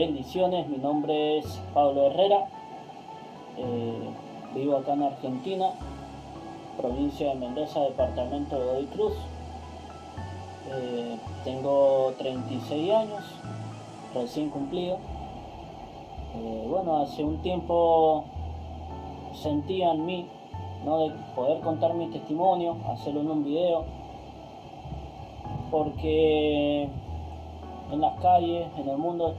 Bendiciones, mi nombre es Pablo Herrera, vivo acá en Argentina, provincia de Mendoza, departamento de Godoy Cruz. Tengo 36 años, recién cumplido. Hace un tiempo sentía en mí, ¿no?, de poder contar mi testimonio, hacerlo en un video, porque en las calles, en el mundo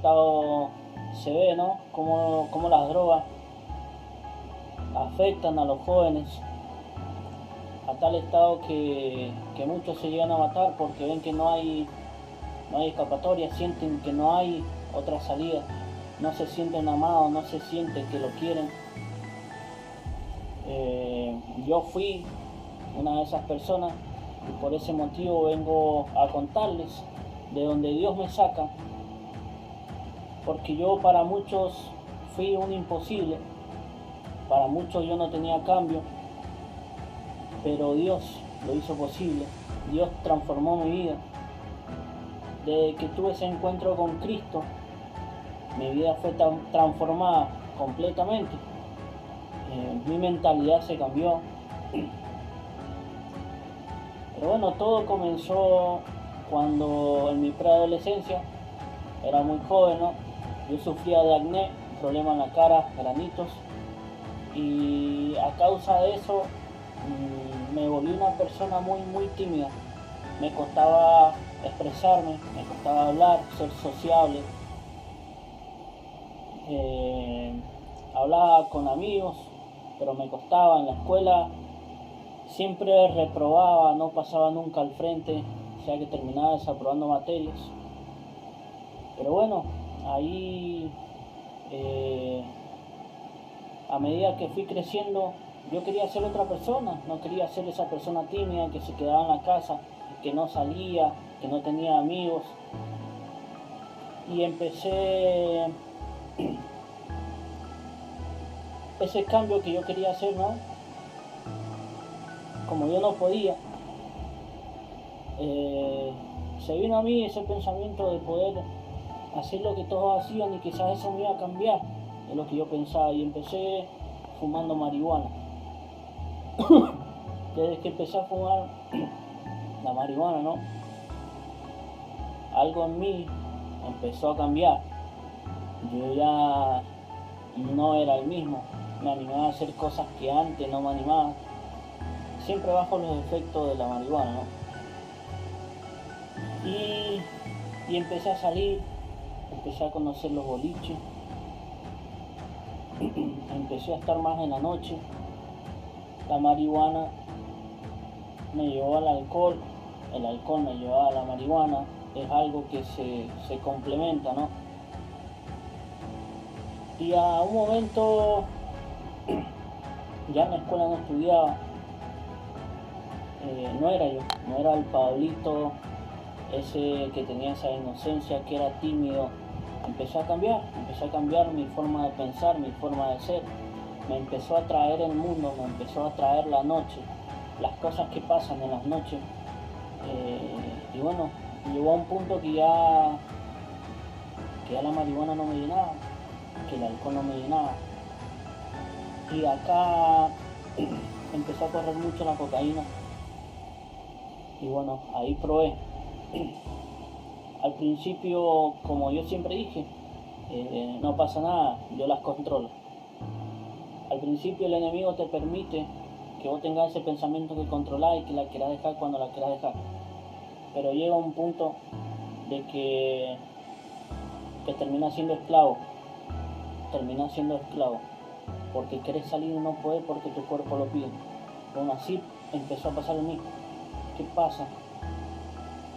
se ve, ¿no?, cómo las drogas afectan a los jóvenes a tal estado que muchos se llegan a matar porque ven que no hay escapatoria, sienten que no hay otra salida, no se sienten amados, no se sienten que lo quieren. Yo fui una de esas personas y por ese motivo vengo a contarles de donde Dios me saca, porque yo para muchos fui un imposible, para muchos yo no tenía cambio, pero Dios lo hizo posible. Dios transformó mi vida. Desde que tuve ese encuentro con Cristo, mi vida fue transformada completamente. Mi mentalidad se cambió. Pero bueno, todo comenzó cuando en mi preadolescencia, era muy joven, ¿no? Yo sufría de acné, problemas en la cara, granitos, y a causa de eso me volví una persona muy tímida. Me costaba expresarme, me costaba hablar, ser sociable. Hablaba con amigos, pero me costaba. En la escuela siempre reprobaba, no pasaba nunca al frente, o sea que terminaba desaprobando materias. Pero bueno, ahí a medida que fui creciendo, yo quería ser otra persona, no quería ser esa persona tímida que se quedaba en la casa, que no salía, que no tenía amigos. Y empecé ese cambio que yo quería hacer, ¿no? Como yo no podía, se vino a mí ese pensamiento de poder hacer lo que todos hacían y quizás eso me iba a cambiar, es lo que yo pensaba, y empecé fumando marihuana. Desde que empecé a fumar la marihuana, ¿no?, algo en mí empezó a cambiar. Yo ya no era el mismo, me animaba a hacer cosas que antes no me animaba, siempre bajo los efectos de la marihuana, ¿no? Y empecé a salir, empecé a conocer los boliches, empecé a estar más en la noche. La marihuana me llevó al alcohol, el alcohol me llevaba a la marihuana, es algo que se complementa, ¿no? Y a un momento, ya en la escuela no estudiaba, no era yo, no era el Pablito ese que tenía esa inocencia, que era tímido. Empecé a cambiar mi forma de pensar, mi forma de ser. Me empezó a atraer el mundo, me empezó a atraer la noche, las cosas que pasan en las noches. Y bueno, llegó a un punto que ya la marihuana no me llenaba, que el alcohol no me llenaba. Y acá empezó a correr mucho la cocaína. Y bueno, ahí probé. Al principio, como yo siempre dije, no pasa nada, yo las controlo. Al principio el enemigo te permite que vos tengas ese pensamiento que controlás y que la querás dejar cuando la querás dejar. Pero llega un punto de que terminás siendo esclavo. Porque querés salir y no podés porque tu cuerpo lo pide. Bueno, así empezó a pasar en mí. ¿Qué pasa?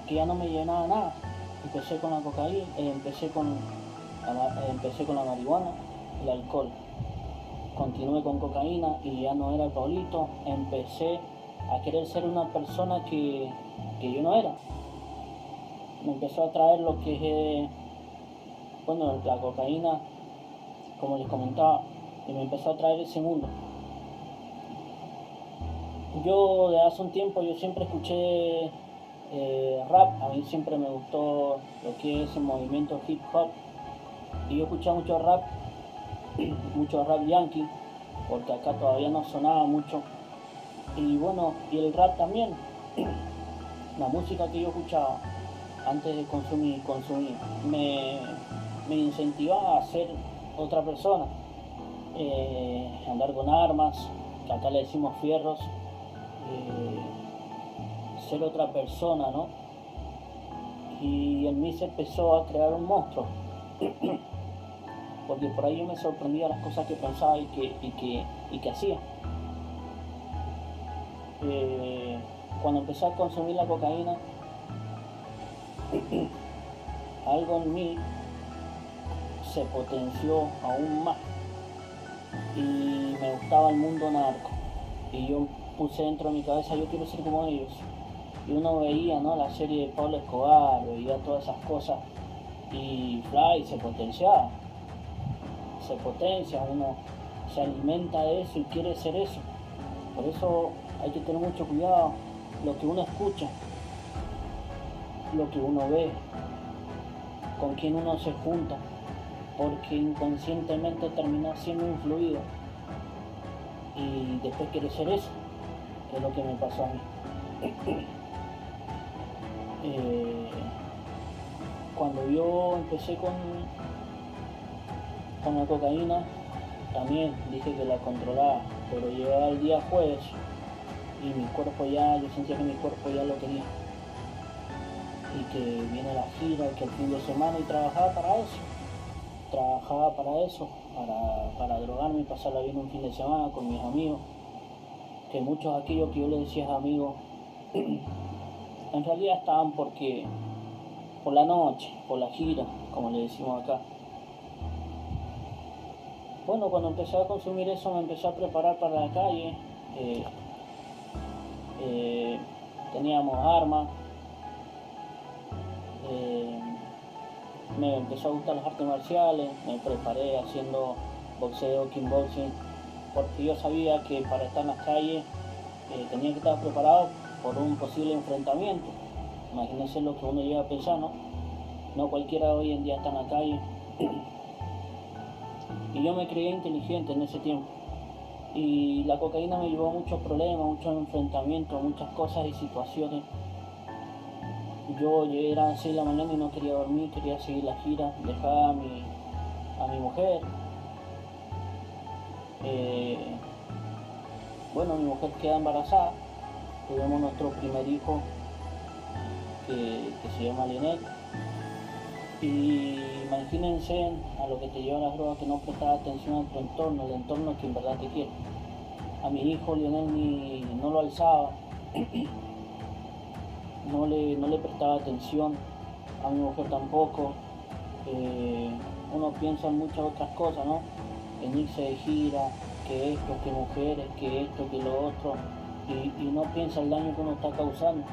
Que ya no me llenaba nada. Empecé con la cocaína, empecé con la marihuana, el alcohol. Continué con cocaína y ya no era el Pablito. Empecé a querer ser una persona que yo no era. Me empezó a traer lo que es, la cocaína, como les comentaba, y me empezó a traer ese mundo. Yo de hace un tiempo yo siempre escuché rap, a mí siempre me gustó lo que es el movimiento hip hop, Y yo escuchaba mucho rap yankee, porque acá todavía no sonaba mucho. Y bueno, y el rap también, la música que yo escuchaba antes de consumir, me incentivaba a ser otra persona, andar con armas, que acá le decimos fierros, ser otra persona, ¿no? Y en mí se empezó a crear un monstruo, porque por ahí yo me sorprendía las cosas que pensaba y que hacía. Cuando empecé a consumir la cocaína, algo en mí se potenció aún más y me gustaba el mundo narco. Y yo puse dentro de mi cabeza, yo quiero ser como ellos. Y uno veía, ¿no?, la serie de Pablo Escobar, veía todas esas cosas y Fly se potencia, uno se alimenta de eso y quiere ser eso. Por eso hay que tener mucho cuidado lo que uno escucha, lo que uno ve, con quién uno se junta, porque inconscientemente termina siendo influido y después quiere ser eso, que es lo que me pasó a mí. Cuando yo empecé con la cocaína, también dije que la controlaba, pero llegaba el día jueves y mi cuerpo ya, yo sentía que mi cuerpo ya lo quería. Y que viene la gira, que el fin de semana, y trabajaba para eso, para drogarme y pasarla bien un fin de semana con mis amigos, que muchos de aquellos que yo les decía amigos, en realidad estaban por la noche, por la gira, como le decimos acá. Bueno, cuando empecé a consumir eso me empecé a preparar para la calle, teníamos armas, me empezó a gustar las artes marciales, me preparé haciendo boxeo, kickboxing, porque yo sabía que para estar en las calles tenía que estar preparado por un posible enfrentamiento. Imagínense lo que uno llega a pensar, ¿no? No cualquiera hoy en día está en la calle. Y yo me creía inteligente en ese tiempo. Y la cocaína me llevó a muchos problemas, muchos enfrentamientos, muchas cosas y situaciones. Yo llegué a las 6 de la mañana y no quería dormir, quería seguir la gira, dejaba a mi mujer. Bueno, mi mujer queda embarazada, tuvimos nuestro primer hijo que se llama Lionel. Y imagínense a lo que te lleva las drogas, que no prestas atención a tu entorno, el entorno que en verdad te quiere. A mi hijo Lionel no lo alzaba, no le prestaba atención, a mi mujer tampoco. Uno piensa en muchas otras cosas, ¿no? En irse de gira, que esto, que mujeres, que esto, que lo otro, y no piensa el daño que uno está causando.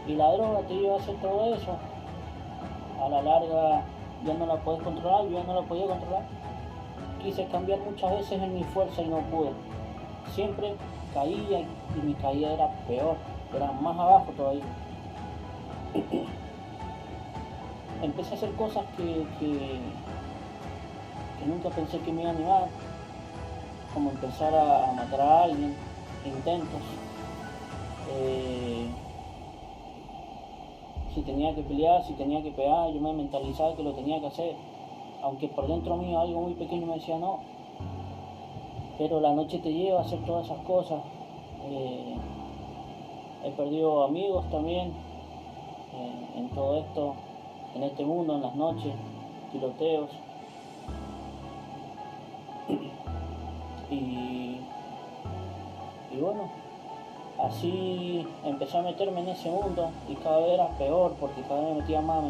Y la droga te lleva a hacer todo eso. A la larga ya no la puedes controlar, yo ya no la podía controlar. Quise cambiar muchas veces en mi fuerza y no pude. Siempre caía y mi caída era peor, era más abajo todavía. Empecé a hacer cosas que nunca pensé que me iba a animar, como empezar a matar a alguien, intentos. Si tenía que pelear, si tenía que pegar, yo me mentalizaba que lo tenía que hacer, aunque por dentro mío algo muy pequeño me decía no. Pero la noche te lleva a hacer todas esas cosas. He perdido amigos también en todo esto, en este mundo, en las noches, tiroteos. Y bueno, así empecé a meterme en ese mundo y cada vez era peor, porque cada vez me metía más,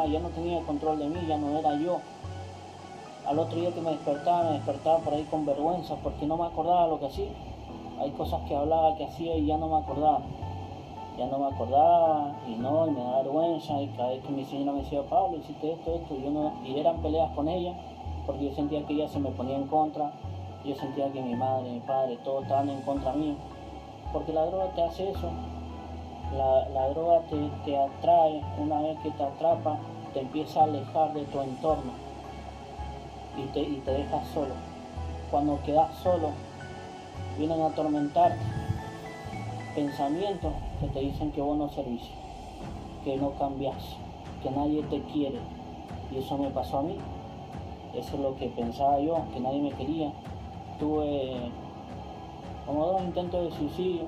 ya no tenía el control de mí, ya no era yo. Al otro día que me despertaba por ahí con vergüenza, porque no me acordaba lo que hacía. Hay cosas que hablaba, que hacía y ya no me acordaba. Y me daba vergüenza, y cada vez que mi señora me decía, Pablo, hiciste esto, y eran peleas con ella, porque yo sentía que ella se me ponía en contra, yo sentía que mi madre, mi padre, todos estaban en contra mío, porque la droga te hace eso, la droga te atrae, una vez que te atrapa, te empieza a alejar de tu entorno, y te dejas solo. Cuando quedas solo, vienen a atormentarte pensamientos que te dicen que vos no servís, que no cambias, que nadie te quiere. Y eso me pasó a mí. Eso es lo que pensaba yo, que nadie me quería. Tuve como 2 intentos de suicidio,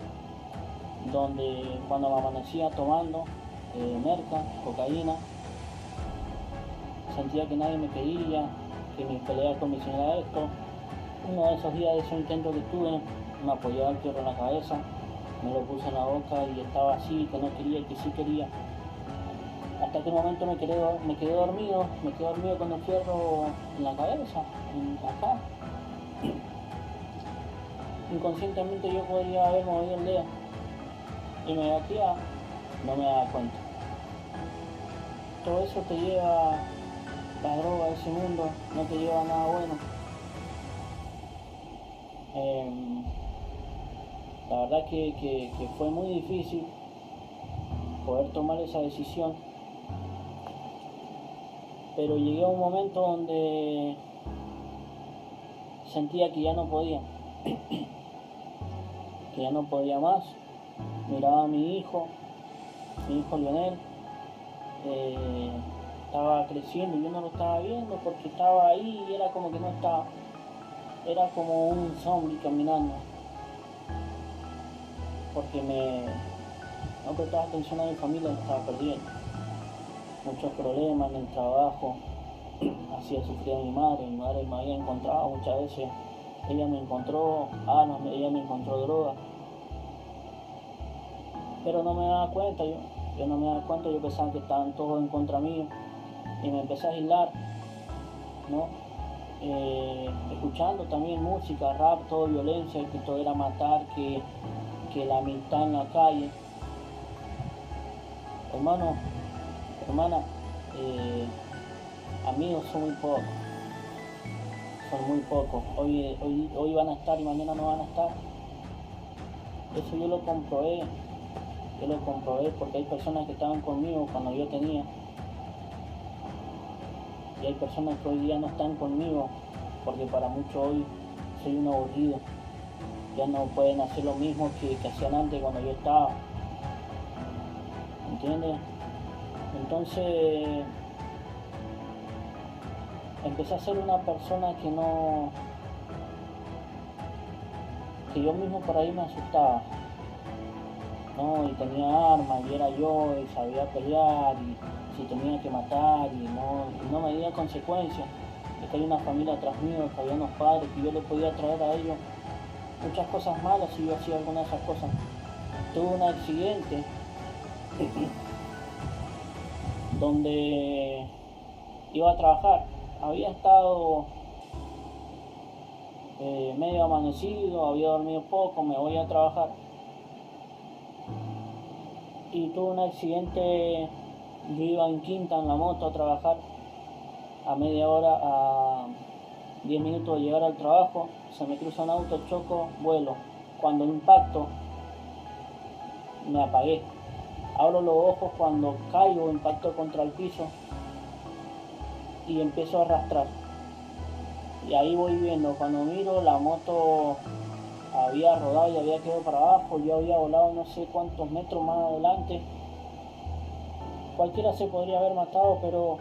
donde cuando me amanecía tomando merca, cocaína, sentía que nadie me quería, que mi pelea con mi señora esto. Uno de esos días de esos intentos que tuve, me apoyaba el fierro en la cabeza, me lo puse en la boca y estaba así, que no quería y que sí quería. Hasta que un momento me quedé dormido con el fierro en la cabeza, acá. Inconscientemente yo podría haber movido el dedo y me batía, no me daba cuenta. Todo eso te lleva, la droga, ese mundo, no te lleva a nada bueno. La verdad que fue muy difícil poder tomar esa decisión, pero llegué a un momento donde sentía que ya no podía, que ya no podía más. Miraba a mi hijo Lionel, estaba creciendo y yo no lo estaba viendo porque estaba ahí y era como que no estaba, era como un zombie caminando, porque no prestaba atención a mi familia, me estaba perdiendo. Muchos problemas en el trabajo, hacía sufrir a mi madre me había encontrado muchas veces, ella me encontró armas, ella me encontró droga, pero no me daba cuenta, yo no me daba cuenta, yo pensaba que estaban todos en contra mío y me empecé a aislar, ¿no? Escuchando también música, rap, todo violencia, que todo era matar, que la amistad en la calle. Hermano, hermana, amigos son muy pocos, hoy van a estar y mañana no van a estar. Eso yo lo comprobé porque hay personas que estaban conmigo cuando yo tenía, y hay personas que hoy día no están conmigo porque para muchos hoy soy un aburrido, ya no pueden hacer lo mismo que hacían antes cuando yo estaba, ¿entiendes? Entonces empecé a ser una persona que yo mismo por ahí me asustaba, ¿no? Y tenía armas y era yo y sabía pelear y si tenía que matar y no me dio consecuencias, de que hay una familia atrás mío, que había unos padres que yo le podía traer a ellos muchas cosas malas si yo hacía alguna de esas cosas. Tuve un accidente donde iba a trabajar, había estado medio amanecido, había dormido poco, me voy a trabajar y tuve un accidente. Yo iba en Quinta en la moto a trabajar, a media hora, a 10 minutos de llegar al trabajo, se me cruza un auto, choco, vuelo. Cuando impacto, me apagué. Abro los ojos cuando caigo, impacto contra el piso y empiezo a arrastrar. Y ahí voy viendo, cuando miro la moto había rodado y había quedado para abajo, yo había volado no sé cuántos metros más adelante. Cualquiera se podría haber matado, pero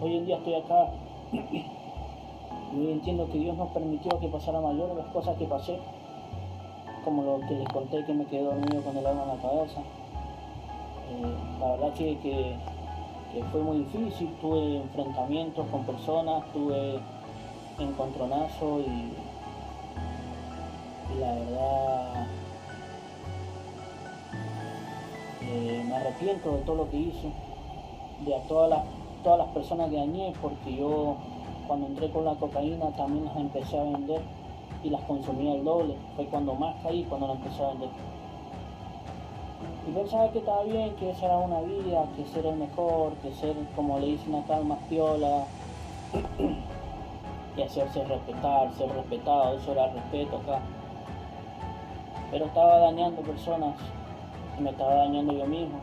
hoy en día estoy acá y entiendo que Dios nos permitió que pasara mayor las cosas que pasé, como lo que les conté, que me quedé dormido con el arma en la cabeza. La verdad que fue muy difícil, tuve enfrentamientos con personas, tuve encontronazos y la verdad me arrepiento de todo lo que hice, de a todas las personas que dañé, porque yo cuando entré con la cocaína también las empecé a vender y las consumía el doble. Fue cuando más caí, cuando las empecé a vender. Y pensaba que estaba bien, que esa era una vida, que ser el mejor, que ser, como le dicen acá, el más piola, y hacerse respetar, ser respetado, eso era respeto acá. Pero estaba dañando personas y me estaba dañando yo mismo.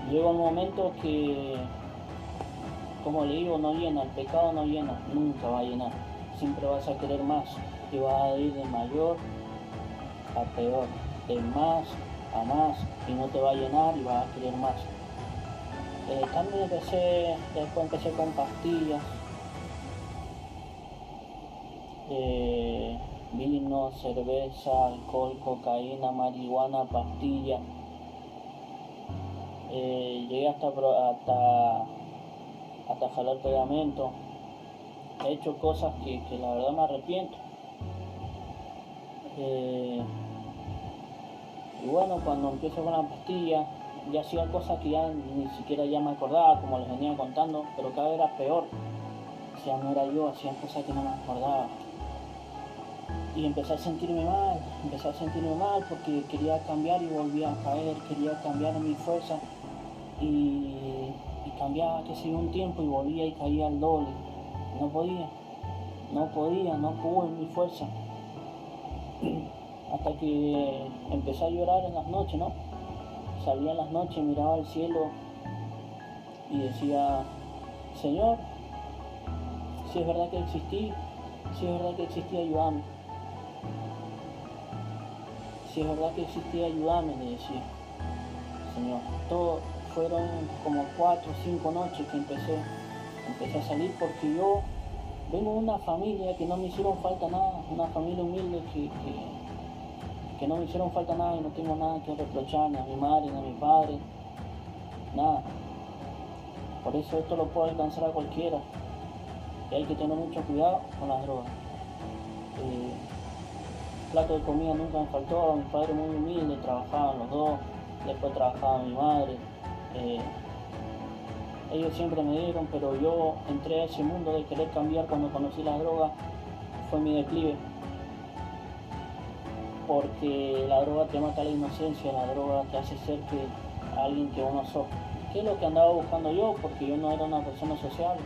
Llega un momento que, como le digo, no llena, el pecado no llena, nunca va a llenar. Siempre vas a querer más y vas a ir de mayor a peor, de más a más, y no te va a llenar y vas a querer más. También después empecé con pastillas, vino, cerveza, alcohol, cocaína, marihuana, pastillas. Llegué hasta jalar pegamento. He hecho cosas que la verdad me arrepiento. Y bueno, cuando empiezo con la pastilla, ya hacía cosas que ya ni siquiera ya me acordaba, como les venía contando, pero cada vez era peor. O sea, no era yo, hacía cosas que no me acordaba. Y empecé a sentirme mal porque quería cambiar y volvía a caer, quería cambiar mi fuerza y cambiaba, qué sé yo, un tiempo y volvía y caía al doble. No pude en mi fuerza. Hasta que empecé a llorar en las noches, ¿no? Salía en las noches, miraba al cielo y decía, Señor, si es verdad que existí, ayúdame. Si es verdad que existí, ayúdame, le decía, Señor. Fueron como 4 o 5 noches que empecé a salir porque yo vengo de una familia que no me hicieron falta nada, una familia humilde que no me hicieron falta nada y no tengo nada que reprochar ni a mi madre ni a mi padre, nada. Por eso esto lo puede alcanzar a cualquiera y hay que tener mucho cuidado con las drogas. Plato de comida nunca me faltó, mi padre muy humilde, trabajaban los dos, después trabajaba mi madre. Ellos siempre me dieron, pero yo entré a ese mundo de querer cambiar cuando conocí la droga, fue mi declive. Porque la droga te mata la inocencia, la droga te hace ser alguien que uno sos. ¿Qué es lo que andaba buscando yo? Porque yo no era una persona sociable.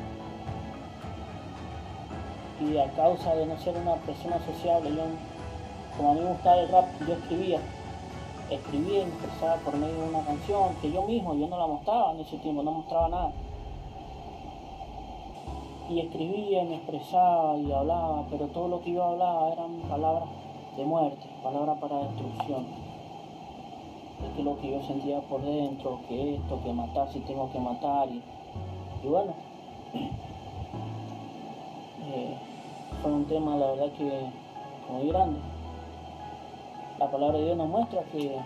Y a causa de no ser una persona sociable, como a mí me gustaba el rap, yo escribía y me expresaba por medio de una canción que yo no la mostraba en ese tiempo, no mostraba nada. Y escribía y me expresaba y hablaba, pero todo lo que yo hablaba eran palabras de muerte, palabras para destrucción. Es que lo que yo sentía por dentro, que esto, que matar si tengo que matar. Y bueno, fue un tema, la verdad, que muy grande. La palabra de Dios nos muestra que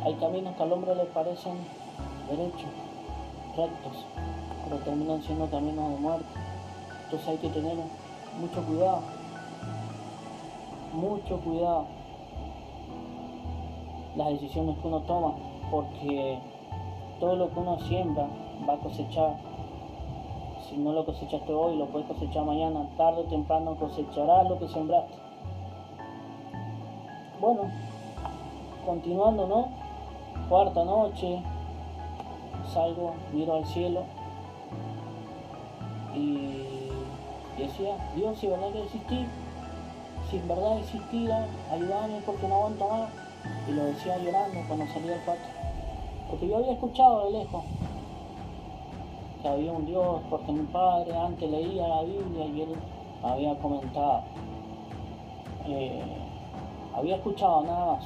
hay caminos que al hombre le parecen derechos, rectos, pero terminan siendo caminos de muerte. Entonces hay que tener mucho cuidado. Las decisiones que uno toma, porque todo lo que uno siembra va a cosechar. Si no lo cosechaste hoy, lo puedes cosechar mañana, tarde o temprano cosecharás lo que sembraste. Bueno, continuando, ¿no? Cuarta noche, salgo, miro al cielo y decía, Dios, si es verdad que existí, si en verdad existía, ayúdame porque no aguanto más. Y lo decía llorando cuando salía del patio. Porque yo había escuchado de lejos que había un Dios, porque mi padre antes leía la Biblia y él había comentado. Había escuchado nada más.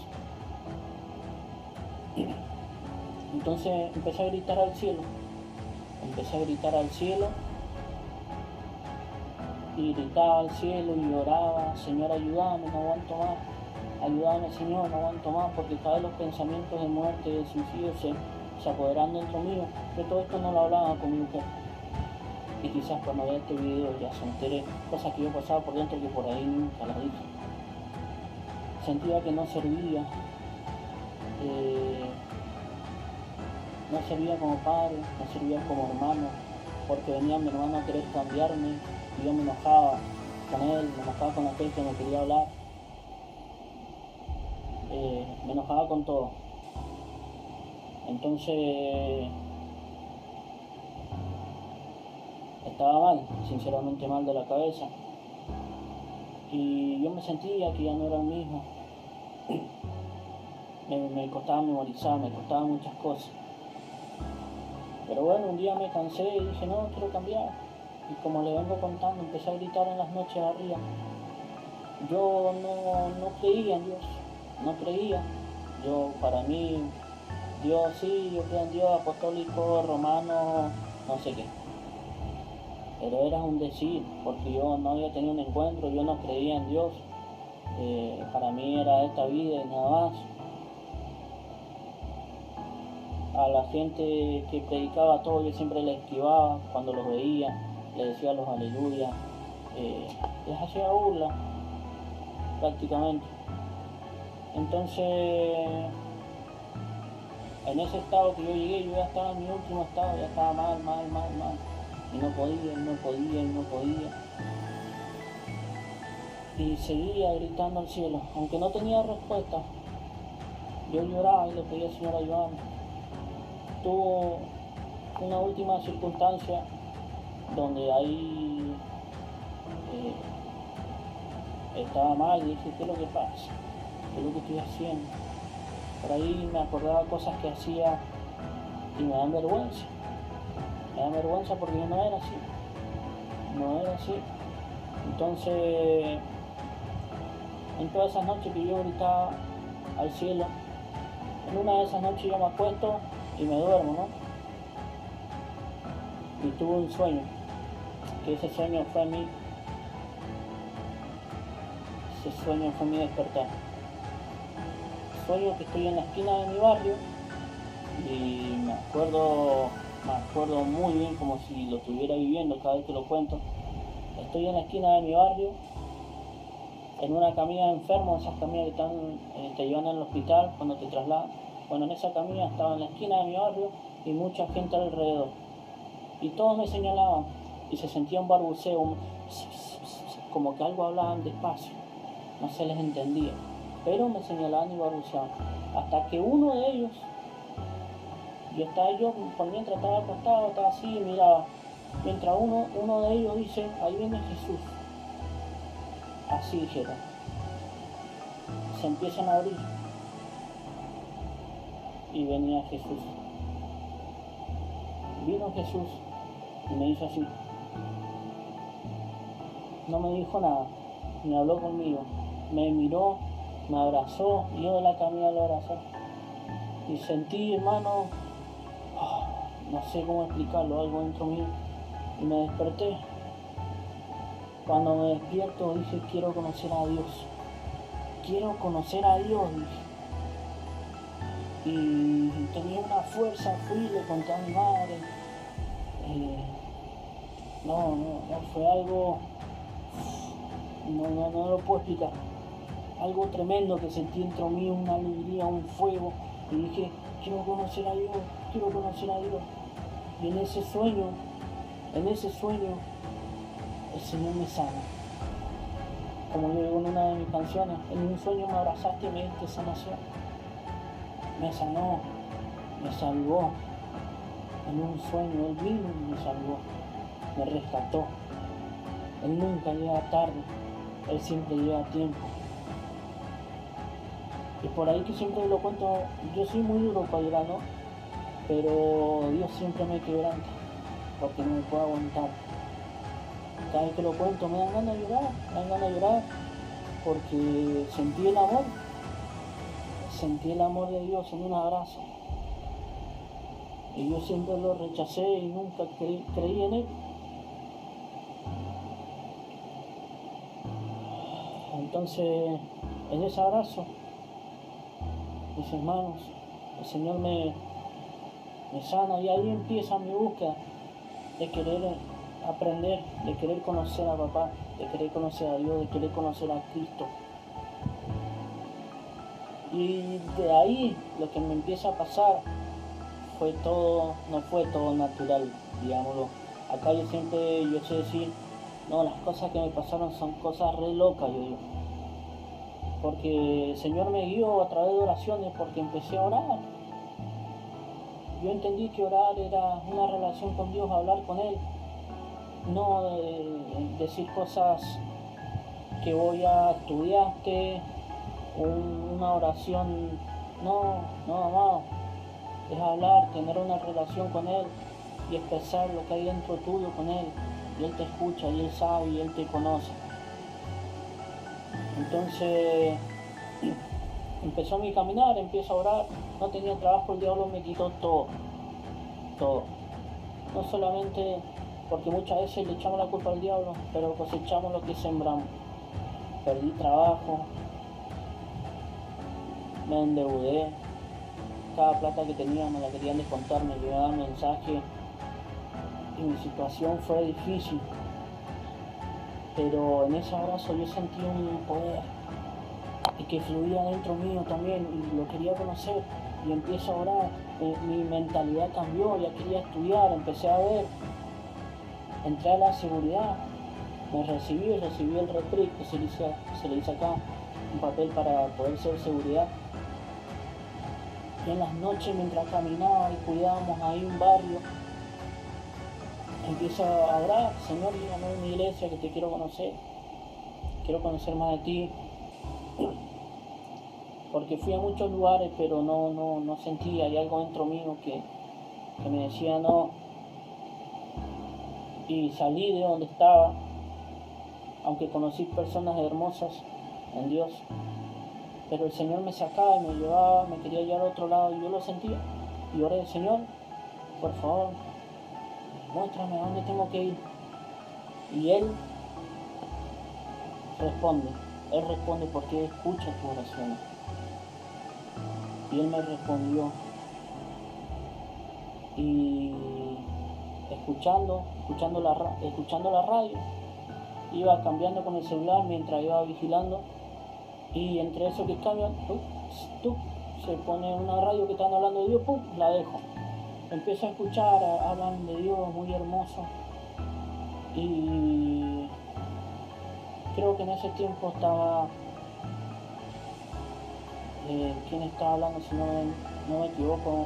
Entonces empecé a gritar al cielo. Y gritaba al cielo y lloraba, Señor, ayúdame, no aguanto más. Ayúdame, Señor, no aguanto más, porque cada vez los pensamientos de muerte, de suicidio se apoderan dentro mío. De todo esto no lo hablaba con mi mujer. Y quizás cuando vea este video ya se entere cosas que yo pasaba por dentro que por ahí nunca las dije. Sentía que no servía. No servía como padre, no servía como hermano, porque venía mi hermano a querer cambiarme y yo me enojaba con él, me enojaba con aquel que me quería hablar. Me enojaba con todo. Entonces estaba mal, sinceramente mal de la cabeza. Y yo me sentía que ya no era el mismo. Me costaba memorizar, me costaban muchas cosas. Pero bueno, un día me cansé y dije, no, quiero cambiar. Y como le vengo contando, empecé a gritar en las noches arriba. Yo no creía en Dios, no creía. Yo, para mí, Dios sí, yo creo en Dios apostólico, romano, no sé qué. Pero era un decir, porque yo no había tenido un encuentro, yo no creía en Dios. Para mí era esta vida y nada más. A la gente que predicaba todo yo siempre le esquivaba cuando los veía, le decía los aleluya, les hacía burla prácticamente. Entonces, en ese estado que yo llegué, yo ya estaba en mi último estado, ya estaba mal. Y no podía. Y seguía gritando al cielo, aunque no tenía respuesta. Yo lloraba y le pedía al Señor ayudarme. Tuvo una última circunstancia donde ahí estaba mal y dije, ¿qué es lo que pasa? ¿Qué es lo que estoy haciendo? Por ahí me acordaba cosas que hacía y me dan vergüenza. Me da vergüenza porque yo no era así. Entonces, en todas esas noches que yo gritaba al cielo, en una de esas noches yo me acuesto y me duermo, ¿no? Y tuve un sueño, que ese sueño fue mi despertar. Sueño que estoy en la esquina de mi barrio y me acuerdo muy bien como si lo estuviera viviendo cada vez que lo cuento. Estoy en la esquina de mi barrio, en una camilla de enfermos, esas camillas que te llevan al hospital cuando te trasladan. Bueno, en esa camilla estaba en la esquina de mi barrio y mucha gente alrededor. Y todos me señalaban y se sentía un barbuceo, como que algo hablaban despacio, no se les entendía, pero me señalaban y barbuceaban. Hasta que uno de ellos, yo por mientras estaba acostado, estaba así y miraba, mientras uno de ellos dice, ahí viene Jesús. Así dijeron. Se empiezan a abrir y venía Jesús. Vino Jesús y me hizo así. No me dijo nada, ni habló conmigo. Me miró, me abrazó, y yo de la camilla lo abrazé. Y sentí, hermano, no sé cómo explicarlo, algo dentro mío. Y me desperté. Cuando me despierto dije, quiero conocer a Dios. Quiero conocer a Dios, dije. Y tenía una fuerza, fui, le conté a mi madre. No, fue algo, no lo puedo explicar. Algo tremendo que sentí dentro mío, una alegría, un fuego. Y dije, quiero conocer a Dios. Y en ese sueño, el Señor me sana. Como yo digo en una de mis canciones, en un sueño me abrazaste y me diste sanación. Me sanó, me salvó. En un sueño Él vino y me salvó, me rescató. Él nunca llega tarde, Él siempre llega a tiempo. Y por ahí que siempre lo cuento, yo soy muy duro para llorar, ¿no? Pero Dios siempre me quebranta, porque no me puedo aguantar. Cada vez que lo cuento me dan ganas de llorar, porque sentí el amor de Dios en un abrazo. Y yo siempre lo rechacé y nunca creí en Él. Entonces, en ese abrazo, mis hermanos, el Señor me sana, y ahí empieza mi búsqueda de querer aprender, de querer conocer a papá, de querer conocer a Dios, de querer conocer a Cristo. Y de ahí lo que me empieza a pasar no fue todo natural, digámoslo. Acá yo sé decir, no, las cosas que me pasaron son cosas re locas, yo digo. Porque el Señor me guió a través de oraciones, porque empecé a orar. Yo entendí que orar era una relación con Dios, hablar con Él. No decir cosas que voy a estudiarte, una oración. No, amado. Es hablar, tener una relación con Él, y expresar lo que hay dentro tuyo con Él. Y Él te escucha, y Él sabe, y Él te conoce. Entonces empezó mi caminar, empiezo a orar. No tenía trabajo, el diablo me quitó todo. No solamente porque muchas veces le echamos la culpa al diablo, pero cosechamos lo que sembramos. Perdí trabajo, me endeudé, cada plata que tenía me la querían descontar, me llegaban mensajes y mi situación fue difícil. Pero en ese abrazo yo sentí un poder y que fluía dentro mío también y lo quería conocer y empiezo a orar. Mi mentalidad cambió, ya quería estudiar, empecé a ver, entré a la seguridad, me recibí el retreat que se le hizo acá, un papel para poder ser seguridad. Y en las noches mientras caminaba y cuidábamos ahí un barrio, empiezo a orar: Señor, llévame a una iglesia que te quiero conocer más de ti. Porque fui a muchos lugares, pero no sentía, hay algo dentro mío que me decía no. Y salí de donde estaba, aunque conocí personas hermosas en Dios, pero el Señor me sacaba y me llevaba, me quería llevar a otro lado, y yo lo sentía. Y oré: Señor, por favor, muéstrame a dónde tengo que ir. Y Él responde porque escucha tu oración. Y Él me respondió. Y escuchando la radio, iba cambiando con el celular mientras iba vigilando, y entre eso que cambian, se pone una radio que están hablando de Dios, la dejo. Empiezo a escuchar, hablan de Dios, muy hermoso. Y creo que en ese tiempo estaba, ¿quién estaba hablando? Si no me equivoco,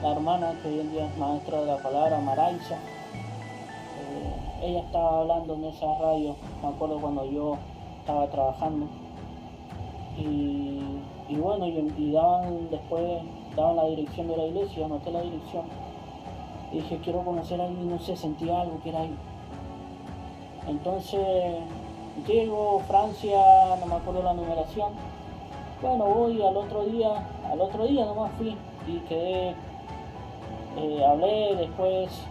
la hermana que hoy en día es maestra de la palabra, Maraisa. Ella estaba hablando en esa radio, me acuerdo cuando yo estaba trabajando. Y bueno, y daban la dirección de la iglesia, anoté la dirección. Y dije: quiero conocer a alguien, no sé, sentía algo que era ahí. Entonces llego, Francia, no me acuerdo la numeración. Bueno, voy al otro día nomás fui y quedé, hablé después,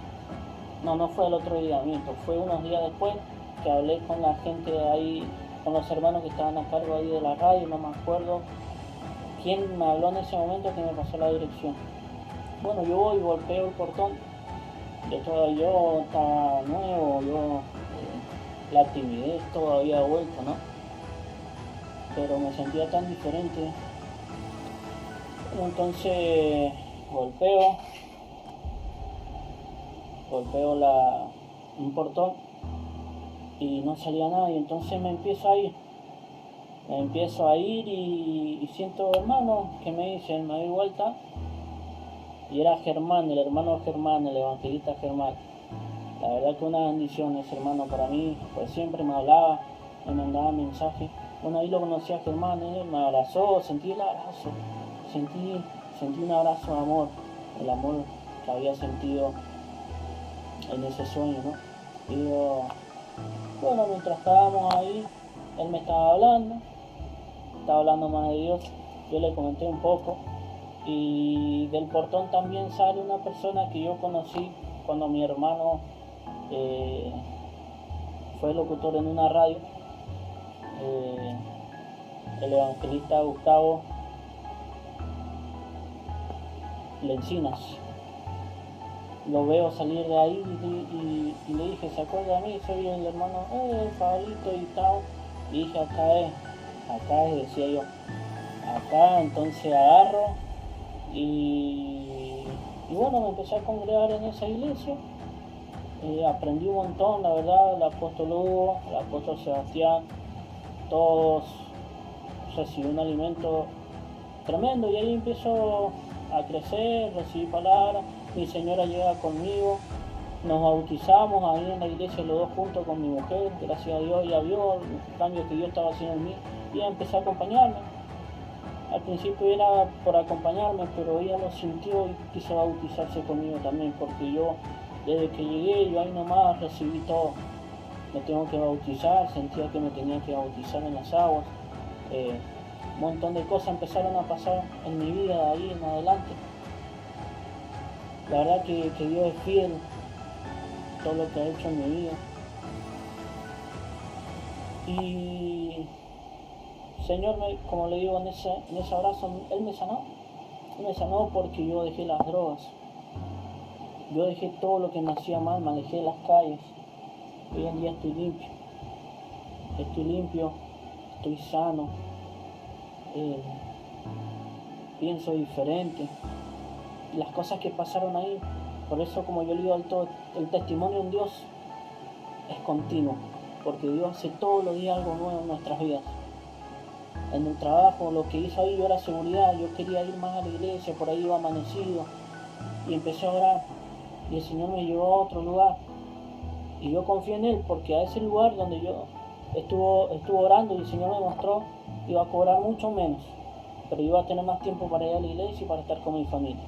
no fue el otro día, fue unos días después que hablé con la gente de ahí, con los hermanos que estaban a cargo ahí de la radio, no me acuerdo quién me habló en ese momento que me pasó la dirección. Bueno, yo voy y golpeo el portón. Yo estaba nuevo, la timidez todavía había vuelto, ¿no? Pero me sentía tan diferente. Entonces golpeo un portón y no salía nadie. Entonces me empiezo a ir y siento hermanos que me dicen, me doy vuelta, y era Germán, el hermano Germán, el evangelista Germán. La verdad que una bendición ese hermano para mí, pues siempre me hablaba, me mandaba mensajes. Bueno, ahí lo conocí a Germán, me abrazó, sentí el abrazo, sentí un abrazo de amor, el amor que había sentido en ese sueño, ¿no? Y bueno, mientras estábamos ahí, él me estaba hablando más de Dios, yo le comenté un poco, y del portón también sale una persona que yo conocí cuando mi hermano fue locutor en una radio, el evangelista Gustavo Lencinas. Lo veo salir de ahí y le dije: ¿se acuerda de mí? Soy el hermano Pablito y tal. Y dije: acá es, decía yo, acá. Entonces agarro y bueno, me empecé a congregar en esa iglesia. Aprendí un montón, la verdad. El apóstol Hugo, el apóstol Sebastián, todos recibí un alimento tremendo, y ahí empiezo a crecer, recibí palabras. Mi señora llega conmigo, nos bautizamos ahí en la iglesia los dos juntos con mi mujer. Gracias a Dios ella vio el cambio que Dios estaba haciendo en mí y ella empezó a acompañarme. Al principio era por acompañarme, pero ella lo sintió y quiso bautizarse conmigo también, porque yo Desde que llegué, yo ahí nomás recibí todo. Me tengo que bautizar, sentía que me tenía que bautizar en las aguas. Un montón de cosas empezaron a pasar en mi vida de ahí en adelante. La verdad que Dios es fiel, todo lo que ha hecho en mi vida. Y Señor, como le digo en ese abrazo, Él me sanó. Él me sanó porque yo dejé las drogas. Yo dejé todo lo que me hacía mal, me alejé de las calles. Hoy en día estoy limpio. Estoy limpio, estoy sano. Pienso diferente. Las cosas que pasaron ahí, por eso como yo le digo al todo, el testimonio en Dios es continuo. Porque Dios hace todos los días algo nuevo en nuestras vidas. En el trabajo, lo que hizo ahí, yo era seguridad, yo quería ir más a la iglesia, por ahí iba amanecido. Y empecé a orar. Y el Señor me llevó a otro lugar. Y yo confié en Él, porque a ese lugar donde yo estuve orando y el Señor me mostró, iba a cobrar mucho menos. Pero iba a tener más tiempo para ir a la iglesia y para estar con mi familia.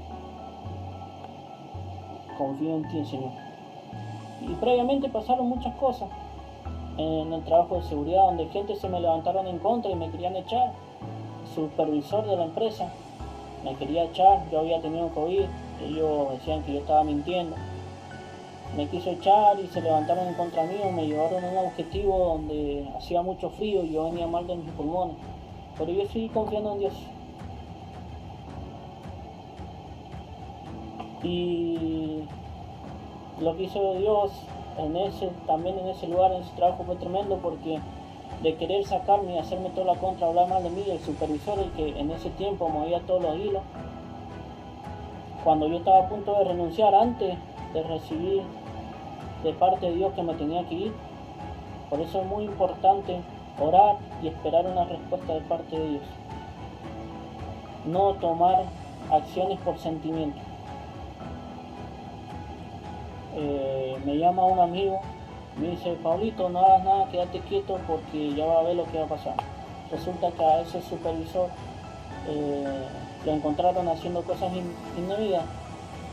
Confío en ti, Señor. Y previamente pasaron muchas cosas. En el trabajo de seguridad, donde gente se me levantaron en contra y me querían echar. El supervisor de la empresa me quería echar, yo había tenido COVID, ellos decían que yo estaba mintiendo. Me quiso echar y se levantaron en contra mío, me llevaron a un objetivo donde hacía mucho frío y yo venía mal de mis pulmones. Pero yo seguí confiando en Dios. Y lo que hizo Dios también en ese lugar, en ese trabajo, fue tremendo, porque de querer sacarme y hacerme toda la contra, hablar mal de mí, el supervisor, el que en ese tiempo movía todos los hilos, cuando yo estaba a punto de renunciar, antes de recibir de parte de Dios que me tenía que ir. Por eso es muy importante orar y esperar una respuesta de parte de Dios. No tomar acciones por sentimiento. Me llama un amigo, me dice: Pablito, no hagas nada, quédate quieto porque ya va a ver lo que va a pasar. Resulta que a ese supervisor lo encontraron haciendo cosas indebidas,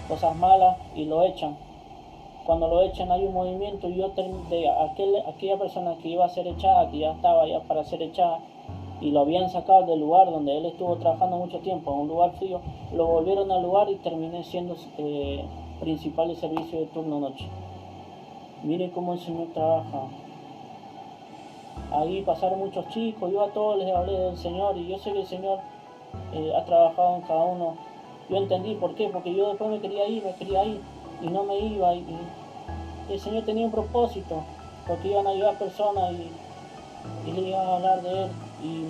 cosas malas, y lo echan. Cuando lo echan hay un movimiento, y yo de aquella persona que iba a ser echada, que ya estaba ya para ser echada, y lo habían sacado del lugar donde él estuvo trabajando mucho tiempo, a un lugar frío, lo volvieron al lugar y terminé siendo principal de servicio de turno noche. Miren cómo el Señor trabaja. Ahí pasaron muchos chicos, yo a todos les hablé del Señor, y yo sé que el Señor ha trabajado en cada uno. Yo entendí por qué, porque yo después me quería ir y no me iba, y el Señor tenía un propósito, porque iban a ayudar personas y le iban a hablar de Él, y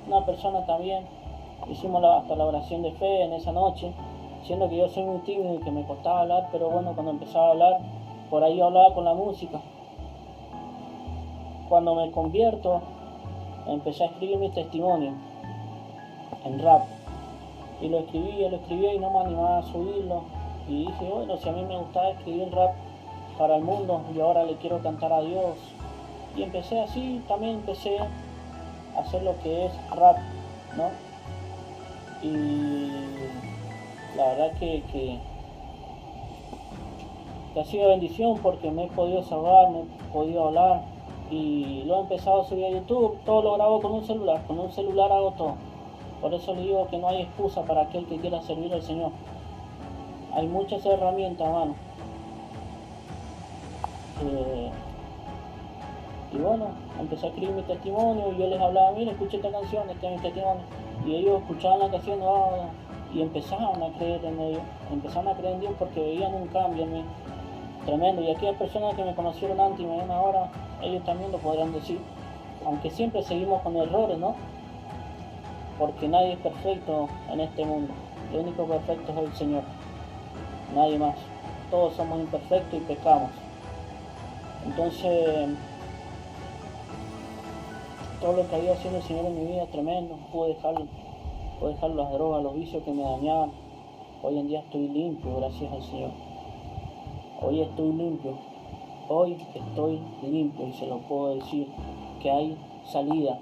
una persona también. Hicimos hasta la oración de fe en esa noche, siendo que yo soy muy tímido y que me costaba hablar, pero bueno, cuando empezaba a hablar, por ahí hablaba con la música. Cuando me convierto, empecé a escribir mi testimonio en rap, y lo escribía y no me animaba a subirlo, y dije, bueno, si a mí me gustaba escribir rap para el mundo y ahora le quiero cantar a Dios, y empecé así, también empecé a hacer lo que es rap, ¿no? Y la verdad que ha sido bendición, porque me he podido salvar, me he podido hablar, y lo he empezado a subir a YouTube. Todo lo grabo con un celular hago todo. Por eso le digo que no hay excusa para aquel que quiera servir al Señor. Hay muchas herramientas, hermano. Y bueno, empecé a escribir mi testimonio, y yo les hablaba: mira, escuché esta canción, este es mi testimonio. Y ellos escuchaban la canción, y empezaban a creer en Dios, porque veían un cambio en mí tremendo. Y aquellas personas que me conocieron antes y me ven ahora, ellos también lo podrán decir. Aunque siempre seguimos con errores, ¿no? Porque nadie es perfecto en este mundo. El único perfecto es el Señor, nadie más. Todos somos imperfectos y pecamos. Entonces, todo lo que había haciendo el Señor en mi vida es tremendo. Pude dejar las drogas, los vicios que me dañaban. Hoy en día estoy limpio, gracias al Señor. Hoy estoy limpio, y se lo puedo decir, que hay salida,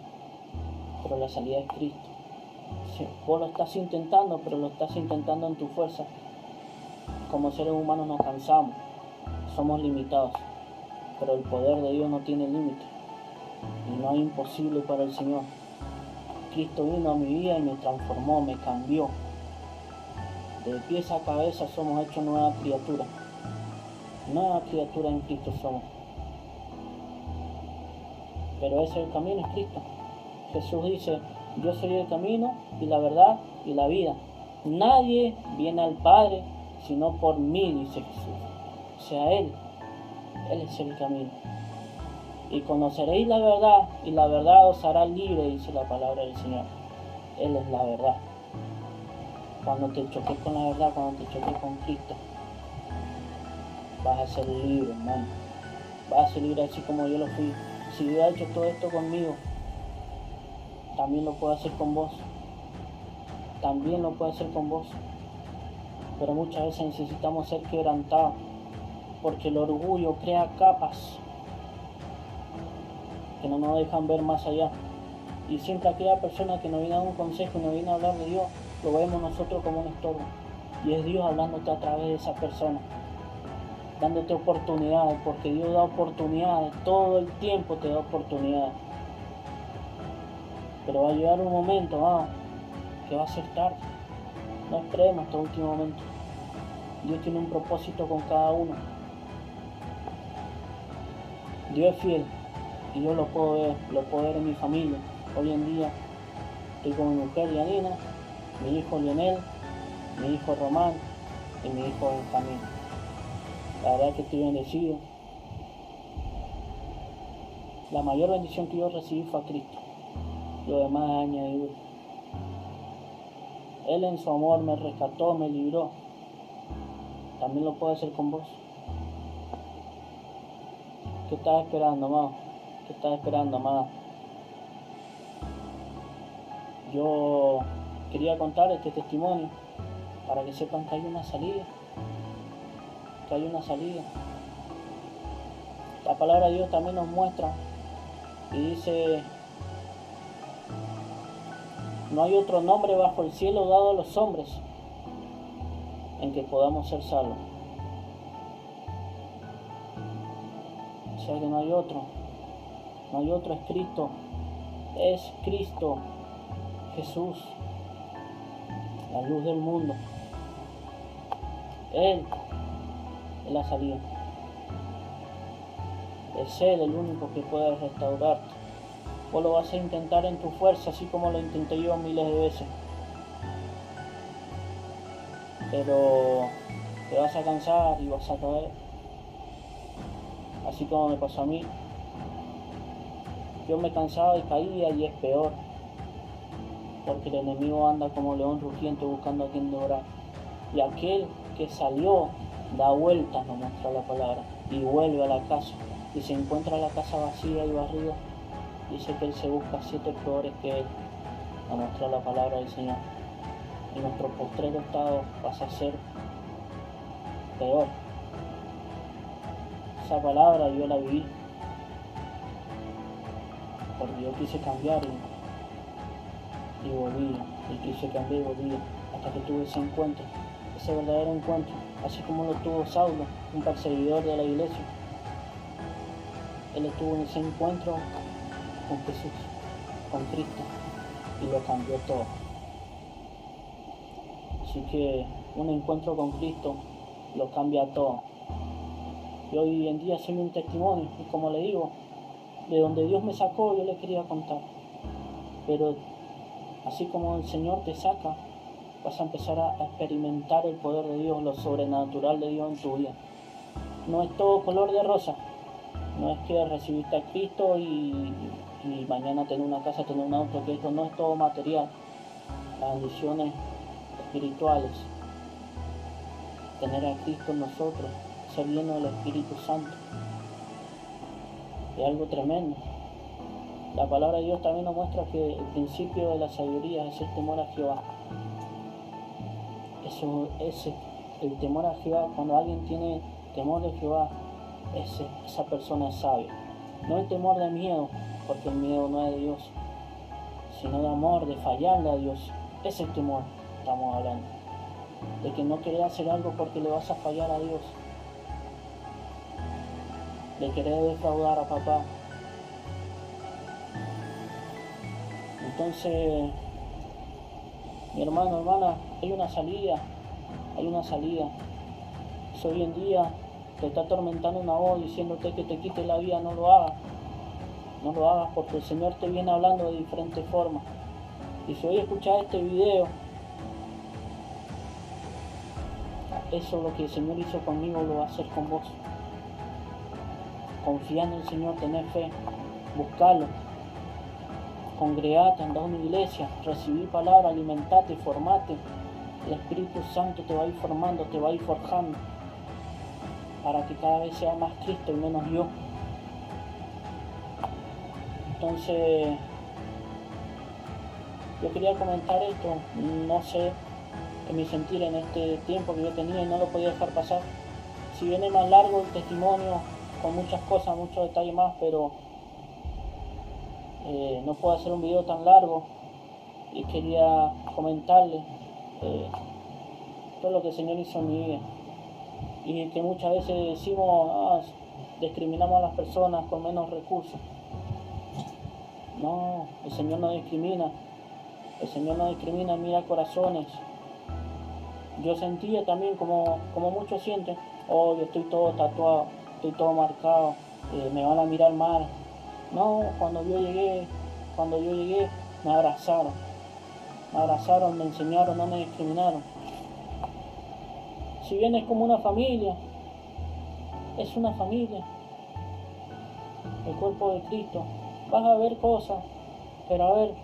pero la salida es Cristo. Si vos lo estás intentando, pero lo estás intentando en tu fuerza. Como seres humanos nos cansamos, somos limitados, pero el poder de Dios no tiene límite y no hay imposible para el Señor. Cristo vino a mi vida y me transformó, me cambió. De pies a cabeza somos hechos nueva criatura. Nueva criatura en Cristo somos. Pero ese es el camino, es Cristo. Jesús dice, yo soy el camino y la verdad y la vida. Nadie viene al Padre sino por mí, dice Jesús. O sea, Él es el camino. Y conoceréis la verdad y la verdad os hará libre, dice la palabra del Señor. Él es la verdad. Cuando te choques con la verdad, cuando te choques con Cristo, vas a ser libre, hermano. Vas a ser libre así como yo lo fui. Si Dios ha hecho todo esto conmigo, también lo puede hacer con vos. También lo puede hacer con vos. Pero muchas veces necesitamos ser quebrantados, porque el orgullo crea capas que no nos dejan ver más allá. Y siempre aquella persona que nos viene a dar un consejo y nos viene a hablar de Dios, lo vemos nosotros como un estorbo. Y es Dios hablándote a través de esa persona, dándote oportunidades, porque Dios da oportunidades, todo el tiempo te da oportunidades. Pero va a llegar un momento, que va a ser tarde. No esperemos hasta el último momento. Dios tiene un propósito con cada uno. Dios es fiel y yo lo puedo ver en mi familia. Hoy en día estoy con mi mujer Yanina, mi hijo Lionel, mi hijo Román y mi hijo Benjamín. La verdad es que estoy bendecido. La mayor bendición que yo recibí fue a Cristo. Lo demás es añadido. Él en su amor me rescató, me libró. También lo puede hacer con vos. ¿Qué estás esperando, amado? ¿Qué estás esperando, amada? Yo quería contar este testimonio para que sepan que hay una salida. Que hay una salida. La palabra de Dios también nos muestra y dice: no hay otro nombre bajo el cielo dado a los hombres en que podamos ser salvos. O sea que no hay otro es Cristo. Es Cristo Jesús, la luz del mundo. Él es la salida. Es Él el único que puede restaurarte. Vos lo vas a intentar en tu fuerza, así como lo intenté yo miles de veces. Pero te vas a cansar y vas a caer. Así como me pasó a mí. Yo me cansaba y caía, y es peor. Porque el enemigo anda como león rugiente buscando a quien devorar. Y aquel que salió da vueltas, nos muestra la palabra, y vuelve a la casa. Y se encuentra la casa vacía y barrida. Dice que él se busca 7 peores que él, nos muestra la palabra del Señor. Y nuestro postrero estado pasa a ser peor. Esa palabra yo la viví, porque yo quise cambiar y volví, y quise cambiar y volví, hasta que tuve ese encuentro, ese verdadero encuentro, así como lo tuvo Saulo, un perseguidor de la iglesia. Él estuvo en ese encuentro con Jesús, con Cristo, y lo cambió todo. Así que un encuentro con Cristo lo cambia todo. Y hoy en día soy un testimonio, y como le digo, de donde Dios me sacó, yo le quería contar. Pero así como el Señor te saca, vas a empezar a experimentar el poder de Dios, lo sobrenatural de Dios en tu vida. No es todo color de rosa. No es que recibiste a Cristo y mañana tener una casa, tener un auto, que esto no es todo material. Las bendiciones espirituales, tener a Cristo en nosotros, ser lleno del Espíritu Santo, es algo tremendo. La palabra de Dios también nos muestra que el principio de la sabiduría es el temor a Jehová. El temor a Jehová, cuando alguien tiene temor de Jehová, esa persona es sabia. No el temor de miedo, porque el miedo no es de Dios, sino de amor, de fallarle a Dios. Ese temor estamos hablando, de que no querés hacer algo porque le vas a fallar a Dios. de querer defraudar a papá. Entonces, mi hermano, hermana, hay una salida. Si hoy en día te está atormentando una voz diciéndote que te quite la vida, no lo hagas. No lo hagas, porque el Señor te viene hablando de diferentes formas. Y si hoy escuchas este video, eso lo que el Señor hizo conmigo lo va a hacer con vos. Confía en el Señor, tener fe, buscarlo, congregate, andá a una iglesia, recibí palabra, alimentate, formate. El Espíritu Santo te va a ir formando, te va a ir forjando, para que cada vez sea más Cristo y menos yo. Entonces, yo quería comentar esto, no sé, en mi sentir en este tiempo que yo tenía y no lo podía dejar pasar. Si viene más largo el testimonio, con muchas cosas, muchos detalles más, pero no puedo hacer un video tan largo y quería comentarles todo lo que el Señor hizo en mi vida. Y que muchas veces decimos, discriminamos a las personas con menos recursos. No, el Señor no discrimina. El Señor no discrimina, mira corazones. Yo sentía también como muchos sienten, yo estoy todo tatuado, estoy todo marcado, me van a mirar mal. No, cuando yo llegué, me abrazaron, me enseñaron, no me discriminaron. Si bien es como una familia, es una familia, el cuerpo de Cristo. Vas a ver cosas, pero a ver,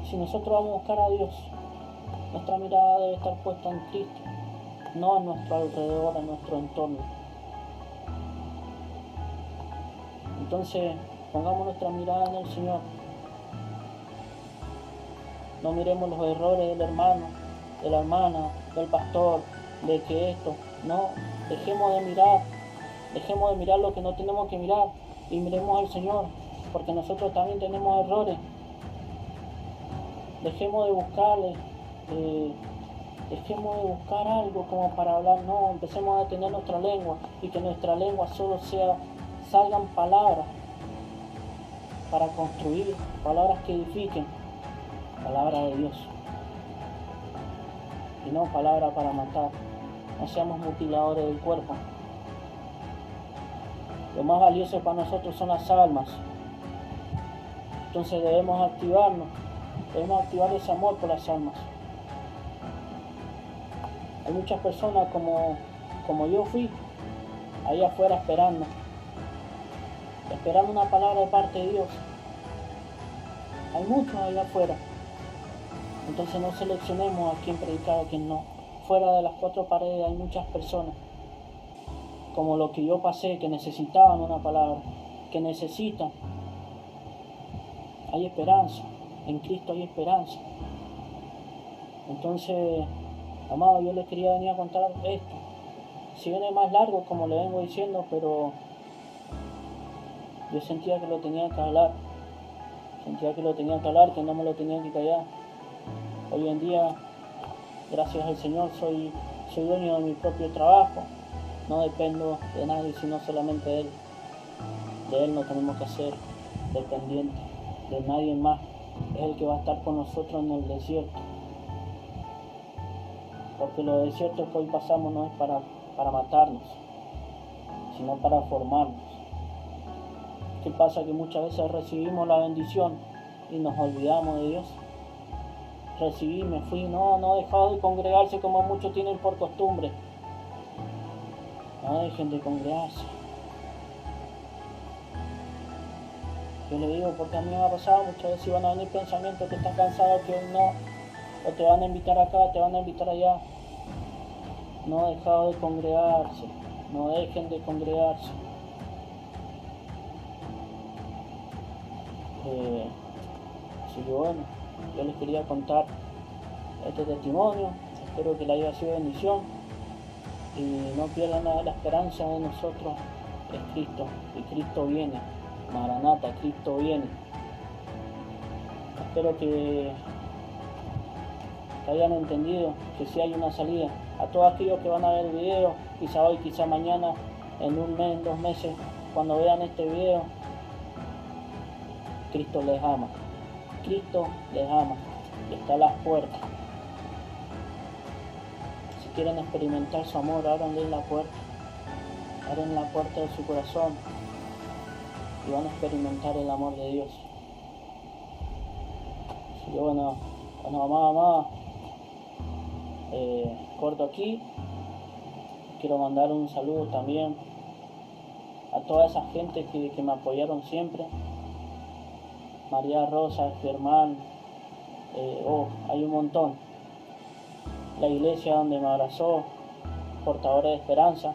si nosotros vamos a buscar a Dios, nuestra mirada debe estar puesta en Cristo, no a nuestro alrededor, a nuestro entorno. Entonces, pongamos nuestra mirada en el Señor. No miremos los errores del hermano, de la hermana, del pastor, de que esto. No, dejemos de mirar lo que no tenemos que mirar y miremos al Señor, porque nosotros también tenemos errores. Dejemos de buscarle, dejemos de buscar algo como para hablar, no, empecemos a tener nuestra lengua y que nuestra lengua solo salgan palabras para construir, palabras que edifiquen, palabras de Dios y no palabras para matar. No seamos mutiladores del cuerpo. Lo más valioso para nosotros son las almas. Entonces debemos activar ese amor por las almas. Hay muchas personas como yo fui, ahí afuera esperando una palabra de parte de Dios. Hay muchos allá afuera. Entonces no seleccionemos a quién predicar o a quién no. Fuera de las cuatro paredes hay muchas personas, como lo que yo pasé, que necesitaban una palabra, que necesitan. Hay esperanza, en Cristo hay esperanza. Entonces, amado, yo les quería venir a contar esto. Si viene más largo, como le vengo diciendo, pero yo sentía que lo tenía que hablar. Que no me lo tenía que callar. Hoy en día, gracias al Señor, soy dueño de mi propio trabajo. No dependo de nadie, sino solamente de Él. De Él no tenemos que ser dependientes de nadie más. Es el que va a estar con nosotros en el desierto. Porque los desiertos que hoy pasamos no es para matarnos, sino para formarnos. ¿Qué pasa? Que muchas veces recibimos la bendición y nos olvidamos de Dios. Recibí, me fui, no he dejado de congregarse como muchos tienen por costumbre. No dejen de congregarse. Yo le digo, porque a mí me ha pasado muchas veces, van a venir pensamientos que están cansados, que hoy no, o te van a invitar acá, te van a invitar allá. No he dejado de congregarse, no dejen de congregarse. Así que bueno, yo les quería contar este testimonio. Espero que les haya sido bendición y no pierdan la esperanza de nosotros. Es Cristo, y Cristo viene. Maranata, Cristo viene. Espero que hayan entendido que sí hay una salida. A todos aquellos que van a ver el video, quizá hoy, quizá mañana, en un mes, en 2 meses, cuando vean este video, Cristo les ama. Cristo les ama y está a las puertas. Si quieren experimentar su amor, ábranle la puerta. Abren la puerta de su corazón y van a experimentar el amor de Dios. Así que bueno, mamá, corto aquí. Quiero mandar un saludo también a toda esa gente que me apoyaron siempre. María Rosa, Germán, hay un montón. La iglesia donde me abrazó, Portadores de Esperanza,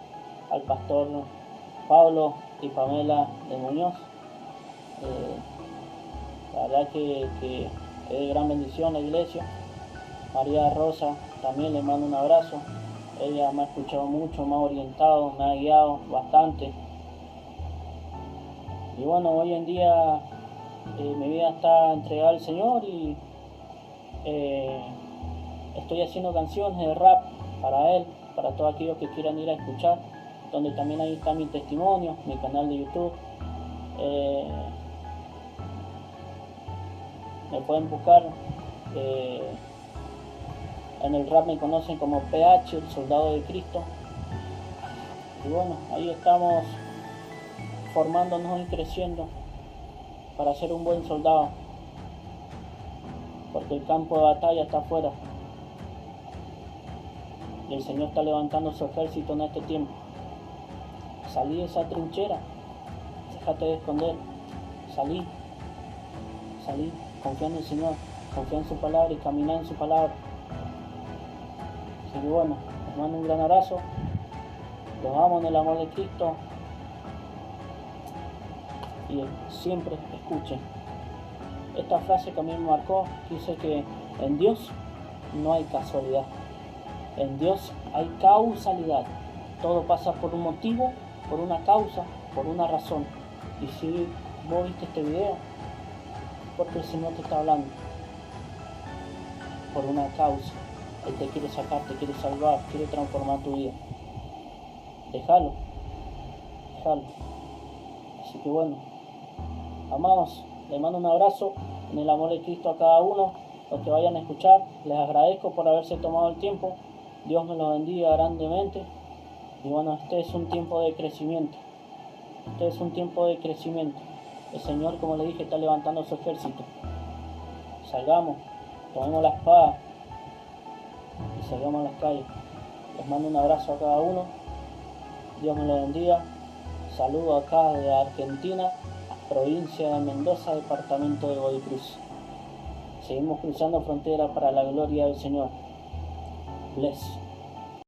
al pastor Pablo y Pamela de Muñoz. La verdad que es de gran bendición la iglesia. María Rosa, también le mando un abrazo. Ella me ha escuchado mucho, me ha orientado, me ha guiado bastante. Y bueno, hoy en día mi vida está entregada al Señor y estoy haciendo canciones de rap para Él, para todos aquellos que quieran ir a escuchar, donde también ahí está mi testimonio, mi canal de YouTube. Me pueden buscar, en el rap me conocen como PH, el soldado de Cristo. Y bueno, ahí estamos formándonos y creciendo para ser un buen soldado, porque el campo de batalla está afuera y el Señor está levantando su ejército en este tiempo. Salí de esa trinchera, déjate de esconder, salí, confía en el Señor, confía en su palabra y camina en su palabra. Así que bueno, les mando un gran abrazo, los amo en el amor de Cristo y siempre escuchen esta frase que a mí me marcó, que dice que en Dios no hay casualidad, en Dios hay causalidad. Todo pasa por un motivo, por una causa, por una razón. Y si vos viste este video, porque el Señor te está hablando por una causa. Él te quiere sacar, te quiere salvar, quiere transformar tu vida. Déjalo. Así que bueno, amados, les mando un abrazo en el amor de Cristo a cada uno. Los que vayan a escuchar, les agradezco por haberse tomado el tiempo. Dios me los bendiga grandemente. Y bueno, este es un tiempo de crecimiento. El Señor, como le dije, está levantando su ejército. Salgamos, tomemos la espada y salgamos a las calles. Les mando un abrazo a cada uno. Dios me lo bendiga. Saludo acá de Argentina, provincia de Mendoza, departamento de Godoy Cruz. Seguimos cruzando frontera para la gloria del Señor. Bless.